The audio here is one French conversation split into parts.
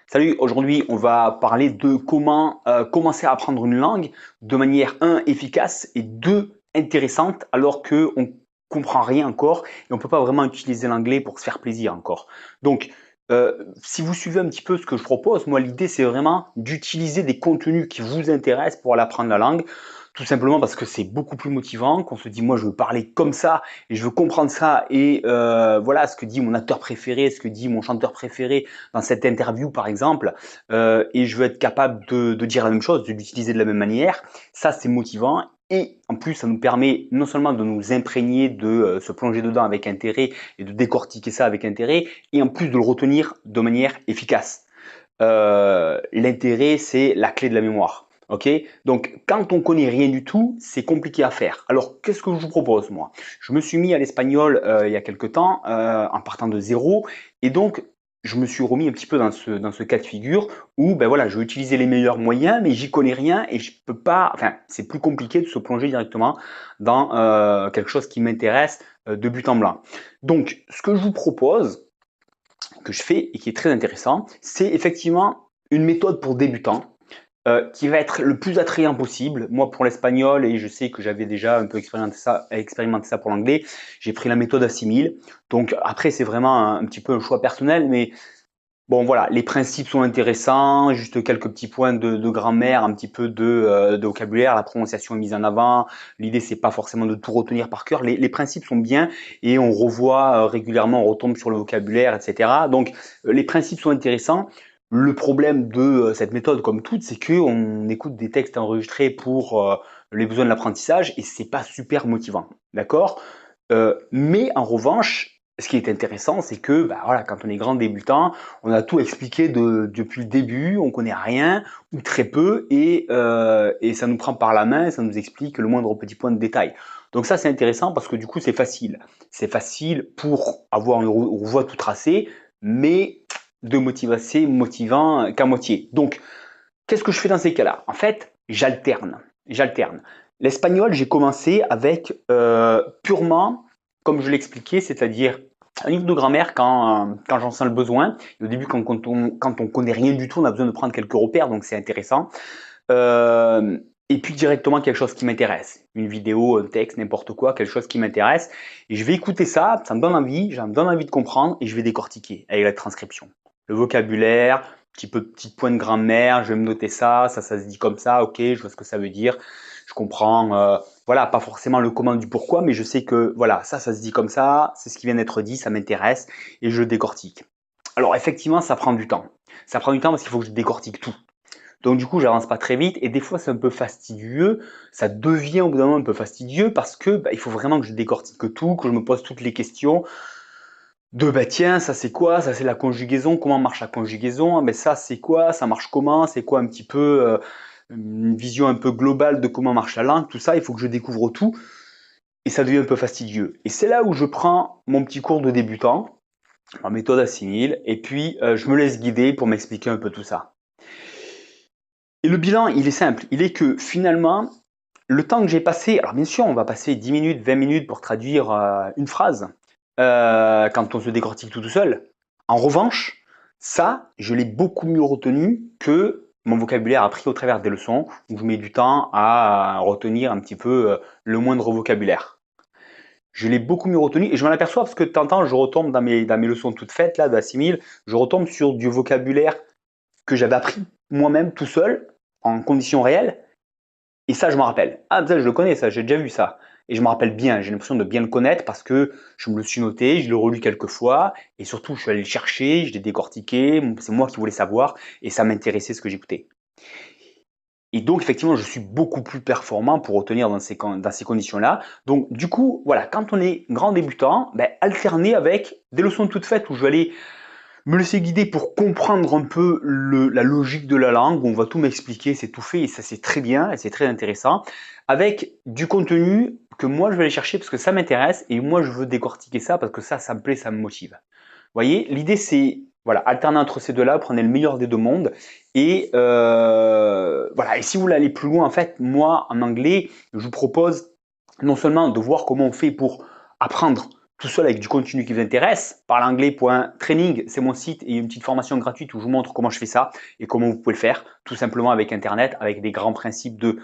Salut, aujourd'hui on va parler de comment commencer à apprendre une langue de manière efficace et 2 intéressante alors qu'on ne comprend rien encore et on ne peut pas vraiment utiliser l'anglais pour se faire plaisir encore. Donc, si vous suivez un petit peu ce que je propose, moi l'idée c'est vraiment d'utiliser des contenus qui vous intéressent pour aller apprendre la langue. Tout simplement parce que c'est beaucoup plus motivant, qu'on se dit moi je veux parler comme ça et je veux comprendre ça et voilà ce que dit mon acteur préféré, ce que dit mon chanteur préféré dans cette interview par exemple, et je veux être capable de dire la même chose, de l'utiliser de la même manière. Ça, c'est motivant. Et en plus, ça nous permet non seulement de nous imprégner, de se plonger dedans avec intérêt et de décortiquer ça avec intérêt, et en plus de le retenir de manière efficace. L'intérêt, c'est la clé de la mémoire. Ok. Donc, quand on connaît rien du tout, c'est compliqué à faire. Alors, qu'est-ce que je vous propose, moi? Je me suis mis à l'espagnol il y a quelques temps, en partant de zéro, et donc je me suis remis un petit peu dans ce cas de figure où ben voilà, je vais utiliser les meilleurs moyens, mais j'y connais rien et je peux pas. Enfin, c'est plus compliqué de se plonger directement dans quelque chose qui m'intéresse de but en blanc. Donc, ce que je vous propose, que je fais et qui est très intéressant, c'est effectivement une méthode pour débutants qui va être le plus attrayant possible. Moi, pour l'espagnol, et je sais que j'avais déjà un peu expérimenté ça pour l'anglais, j'ai pris la méthode Assimil. Donc après, c'est vraiment un petit peu un choix personnel, mais bon voilà, les principes sont intéressants, juste quelques petits points de grammaire, un petit peu de vocabulaire, la prononciation est mise en avant. L'idée, c'est pas forcément de tout retenir par cœur. Les principes sont bien et on revoit régulièrement, on retombe sur le vocabulaire, etc. Donc les principes sont intéressants. Le problème de cette méthode, comme toute, c'est qu'on écoute des textes enregistrés pour les besoins de l'apprentissage et c'est pas super motivant, d'accord? Mais en revanche, ce qui est intéressant, c'est que bah, voilà, quand on est grand débutant, on a tout expliqué depuis le début, on connaît rien ou très peu et ça nous prend par la main, et ça nous explique le moindre petit point de détail. Donc ça c'est intéressant parce que du coup c'est facile. C'est facile pour avoir une voie tout tracée, mais de motiver motivant qu'à moitié. Donc qu'est-ce que je fais dans ces cas-là? En fait, j'alterne. J'alterne. L'espagnol, j'ai commencé avec purement, comme je l'expliquais, c'est-à-dire un livre de grammaire quand j'en sens le besoin. Et au début, quand on connaît rien du tout, on a besoin de prendre quelques repères, donc c'est intéressant. Et puis directement quelque chose qui m'intéresse. Une vidéo, un texte, n'importe quoi, quelque chose qui m'intéresse. Et je vais écouter ça, ça me donne envie, ça me donne envie de comprendre et je vais décortiquer avec la transcription. Le vocabulaire, petit point de grammaire, je vais me noter ça, ça se dit comme ça, ok, je vois ce que ça veut dire, je comprends, voilà, pas forcément le comment du pourquoi, mais je sais que voilà, ça se dit comme ça, c'est ce qui vient d'être dit, ça m'intéresse et je décortique. Alors effectivement, ça prend du temps. Ça prend du temps parce qu'il faut que je décortique tout. Donc du coup, j'avance pas très vite et des fois c'est un peu fastidieux. Ça devient au bout d'un moment un peu fastidieux parce que bah, il faut vraiment que je décortique tout, que je me pose toutes les questions de bah tiens, ça c'est quoi? Ça c'est la conjugaison. Comment marche la conjugaison? Ah, mais ça c'est quoi? Ça marche comment? C'est quoi un petit peu une vision un peu globale de comment marche la langue? Tout ça, il faut que je découvre tout et ça devient un peu fastidieux. Et c'est là où je prends mon petit cours de débutant, ma méthode assimile, et puis je me laisse guider pour m'expliquer un peu tout ça. Et le bilan, il est simple. Il est que finalement, le temps que j'ai passé, alors bien sûr, on va passer 10 minutes, 20 minutes pour traduire une phrase quand on se décortique tout seul. En revanche, ça, je l'ai beaucoup mieux retenu que mon vocabulaire appris au travers des leçons, où je mets du temps à retenir un petit peu le moindre vocabulaire. Je l'ai beaucoup mieux retenu et je m'en aperçois parce que de temps en temps, je retombe dans mes leçons toutes faites, là, d'assimile, je retombe sur du vocabulaire que j'avais appris moi-même tout seul, en conditions réelles, et ça, je me rappelle. Ah, ça, je le connais, ça, j'ai déjà vu ça. Et je me rappelle bien, j'ai l'impression de bien le connaître parce que je me le suis noté, je l'ai relu quelques fois, et surtout, je suis allé le chercher, je l'ai décortiqué, c'est moi qui voulais savoir, et ça m'intéressait ce que j'écoutais. Et donc, effectivement, je suis beaucoup plus performant pour retenir dans ces conditions-là. Donc, du coup, voilà, quand on est grand débutant, ben, alterner avec des leçons toutes faites où je vais aller me laisser guider pour comprendre un peu la logique de la langue, où on va tout m'expliquer, c'est tout fait, et ça c'est très bien, et c'est très intéressant, avec du contenu que moi je vais aller chercher parce que ça m'intéresse, et moi je veux décortiquer ça parce que ça me plaît, ça me motive. Vous voyez, l'idée c'est, voilà, alterner entre ces deux-là, prenez le meilleur des deux mondes, et voilà, et si vous voulez aller plus loin, en fait, moi, en anglais, je vous propose non seulement de voir comment on fait pour apprendre tout seul avec du contenu qui vous intéresse, parleanglais.training, c'est mon site et une petite formation gratuite où je vous montre comment je fais ça et comment vous pouvez le faire, tout simplement avec Internet, avec des grands principes de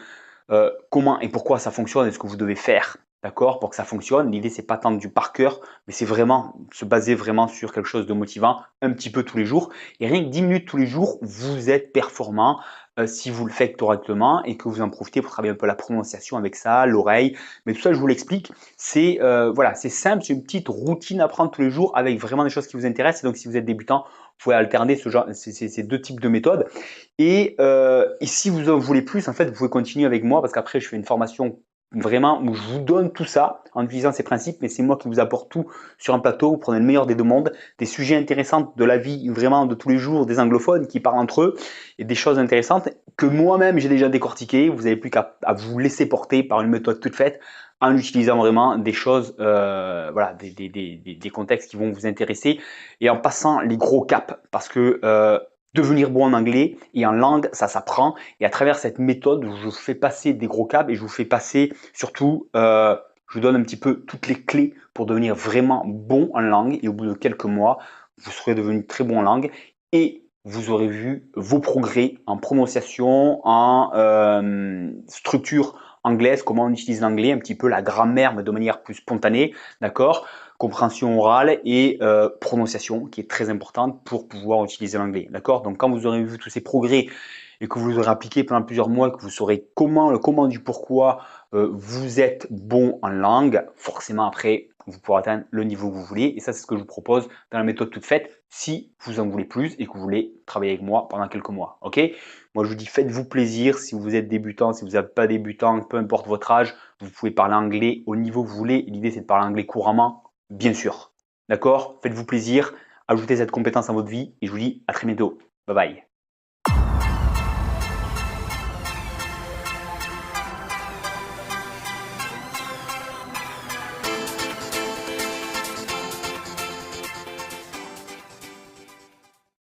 comment et pourquoi ça fonctionne et ce que vous devez faire, d'accord, pour que ça fonctionne. L'idée, c'est pas tant du par cœur, mais c'est vraiment se baser vraiment sur quelque chose de motivant un petit peu tous les jours. Et rien que 10 minutes tous les jours, vous êtes performant si vous le faites correctement et que vous en profitez pour travailler un peu la prononciation avec ça, l'oreille. Mais tout ça, je vous l'explique. C'est voilà, c'est simple, c'est une petite routine à prendre tous les jours avec vraiment des choses qui vous intéressent. Et donc, si vous êtes débutant, vous pouvez alterner ces deux types de méthodes. Et si vous en voulez plus, en fait, vous pouvez continuer avec moi parce qu'après, je fais une formation vraiment où je vous donne tout ça en utilisant ces principes, mais c'est moi qui vous apporte tout sur un plateau. Vous prenez le meilleur des deux mondes, des sujets intéressants de la vie vraiment de tous les jours, des anglophones qui parlent entre eux et des choses intéressantes que moi-même j'ai déjà décortiquées. Vous n'avez plus qu'à vous laisser porter par une méthode toute faite en utilisant vraiment des choses, voilà, des contextes qui vont vous intéresser et en passant les gros caps parce que devenir bon en anglais et en langue, ça s'apprend. Et à travers cette méthode, je vous fais passer des gros câbles et je vous fais passer surtout, je vous donne un petit peu toutes les clés pour devenir vraiment bon en langue. Et au bout de quelques mois, vous serez devenu très bon en langue et vous aurez vu vos progrès en prononciation, en structure anglaise, comment on utilise l'anglais, un petit peu la grammaire, mais de manière plus spontanée, d'accord, compréhension orale et prononciation qui est très importante pour pouvoir utiliser l'anglais. D'accord. Donc quand vous aurez vu tous ces progrès et que vous les aurez appliqués pendant plusieurs mois, que vous saurez comment, le comment du pourquoi vous êtes bon en langue, forcément après vous pourrez atteindre le niveau que vous voulez. Et ça, c'est ce que je vous propose dans la méthode toute faite si vous en voulez plus et que vous voulez travailler avec moi pendant quelques mois. Ok. Moi, je vous dis faites-vous plaisir. Si vous êtes débutant, si vous n'êtes pas débutant, peu importe votre âge, vous pouvez parler anglais au niveau que vous voulez. L'idée, c'est de parler anglais couramment. Bien sûr. D'accord. Faites-vous plaisir, ajoutez cette compétence à votre vie et je vous dis à très bientôt. Bye bye.